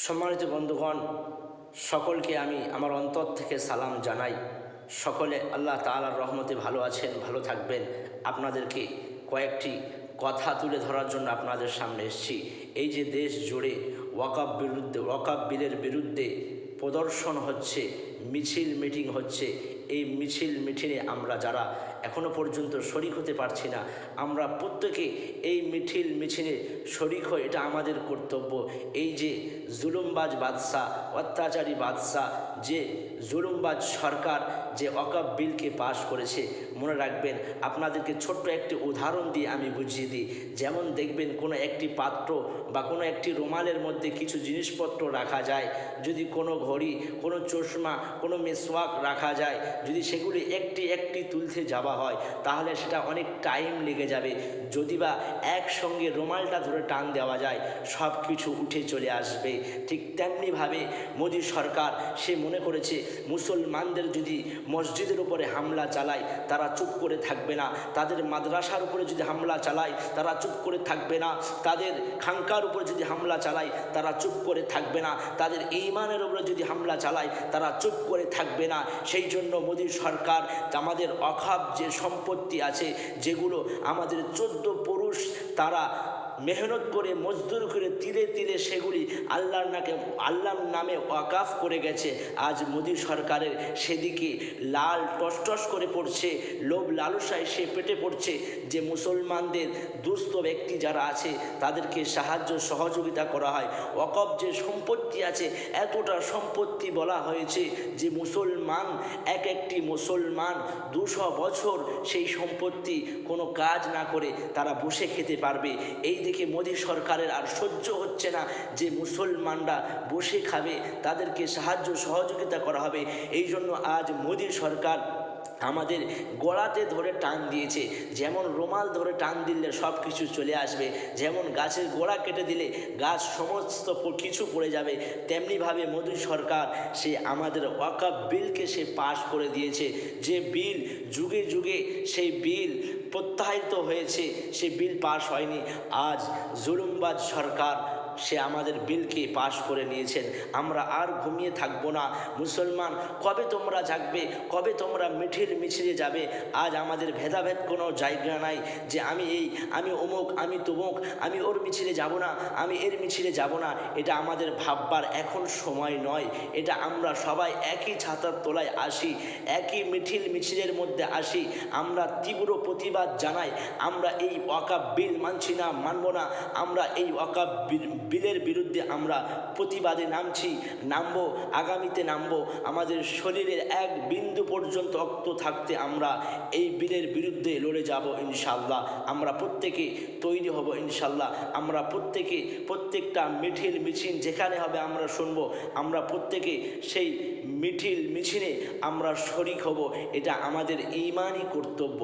সম্মানিত বন্ধুগণ, সকলকে আমি আমার অন্তর থেকে সালাম জানাই। সকলে আল্লাহ তাআলার রহমতে ভালো আছেন, ভালো থাকবেন। আপনাদেরকে কয়েকটি কথা তুলে ধরার জন্য আপনাদের সামনে এসেছি। এই যে দেশ জুড়ে ওয়াকফ বিলের বিরুদ্ধে প্রদর্শন হচ্ছে, মিছিল মিটিং হচ্ছে, এই মিছিল মিটিংয়ে আমরা যারা এখনও পর্যন্ত শরিক হতে পারছি না, আমরা প্রত্যেকে এই মিছিলে শরিক হই। এটা আমাদের কর্তব্য। এই যে জুলুমবাজ বাদশা, অত্যাচারী বাদশা, যে জুলুমবাজ সরকার যে ওয়াকফ বিলকে পাশ করেছে, মনে রাখবেন, আপনাদেরকে ছোট্ট একটি উদাহরণ দিয়ে আমি বুঝিয়ে দিই। যেমন দেখবেন কোনো একটি পাত্র বা কোনো একটি রুমালের মধ্যে কিছু জিনিসপত্র রাখা যায়, যদি কোনো ঘড়ি, কোনো চশমা, কোনো মেসওয়াক রাখা যায়, যদি সেগুলি একটি একটি তুলতে যাওয়া হয় তাহলে সেটা অনেক টাইম লেগে যাবে। যদি বা একসঙ্গে রুমালটা ধরে টান দেওয়া যায়, সব কিছু উঠে চলে আসবে। ঠিক তেমনিভাবে মোদী সরকার সে মনে করেছে মুসলমানদের যদি মসজিদের উপরে হামলা চালায় তারা চুপ করে থাকবে না, তাদের মাদ্রাসার উপরে যদি হামলা চালায় তারা চুপ করে থাকবে না, তাদের খানকার উপরে যদি হামলা চালায় তারা চুপ করে থাকবে না, তাদের ঈমানের উপরে যদি হামলা চালায় তারা চুপ করে থাকবে না। সেই জন্য মোদী সরকার আমাদের ওয়াকফ যে সম্পত্তি আছে, যেগুলো আমাদের 14 পুরুষ তারা মেহনত করে মজদুর করে তিলে তিলে সেগুলি আল্লাহর নামে ওয়াকফ করে গেছে, আজ মোদী সরকারের সেদিকে লাল টসটস করে পড়ছে, লোভ লালসায় সে পেটে পড়ছে যে মুসলমানদের দুস্থ ব্যক্তি যারা আছে তাদেরকে সাহায্য সহযোগিতা করা হয়। ওয়াকফ যে সম্পত্তি আছে, এতটা সম্পত্তি বলা হয়েছে যে মুসলমান একটি মুসলমান 200 বছর সেই সম্পত্তি কোনো কাজ না করে তারা বসে খেতে পারবে। এই দেখে মোদী সরকারের আর সহ্য হচ্ছে না যে মুসলমানরা বসে খাবে, তাদেরকে সাহায্য সহযোগিতা করা হবে। এই জন্য আজ মোদী সরকার আমাদের গোড়াতে ধরে টান দিয়েছে। যেমন রুমাল ধরে টান দিলে সব কিছু চলে আসবে, যেমন গাছের গোড়া কেটে দিলে গাছ সমস্ত কিছু পড়ে যাবে, তেমনিভাবে মোদী সরকার সে আমাদের ওয়াকফ বিলকে সে পাশ করে দিয়েছে। যে বিল যুগে যুগে সেই বিল প্রত্যাহৃত হয়েছে, সে বিল পাশ হয়নি। আজ জুলুমবাজ সরকার সে আমাদের বিলকে পাশ করে নিয়েছেন। আমরা আর ঘুমিয়ে থাকবো না। মুসলমান, কবে তোমরা জাগবে, কবে তোমরা মিছিলে যাবে? আজ আমাদের ভেদাভেদ কোনো জায়গা নাই যে আমি অমুক, আমি তমুক, আমি ওর মিছিলে যাব না, আমি এর মিছিলে যাব না। এটা আমাদের ভাববার এখন সময় নয়। এটা আমরা সবাই একই ছাতার তলায় আসি, একই মিছিলের মধ্যে আসি। আমরা তীব্র প্রতিবাদ জানাই। আমরা এই ওয়াকফ বিল মানছি না, মানব না। আমরা এই ওয়াকফ বিলের বিরুদ্ধে আমরা প্রতিবাদে নামবো, আগামীতে নামবো। আমাদের শরীরের এক বিন্দু পর্যন্ত রক্ত থাকতে আমরা এই বিলের বিরুদ্ধে লড়ে যাব ইনশাআল্লাহ। আমরা প্রত্যেকে তৈরি হব ইনশাআল্লাহ। আমরা প্রত্যেকটা মিছিল যেখানে হবে আমরা শুনবো, আমরা প্রত্যেকে সেই মিছিলে আমরা শরিক হব। এটা আমাদের ঈমানি কর্তব্য।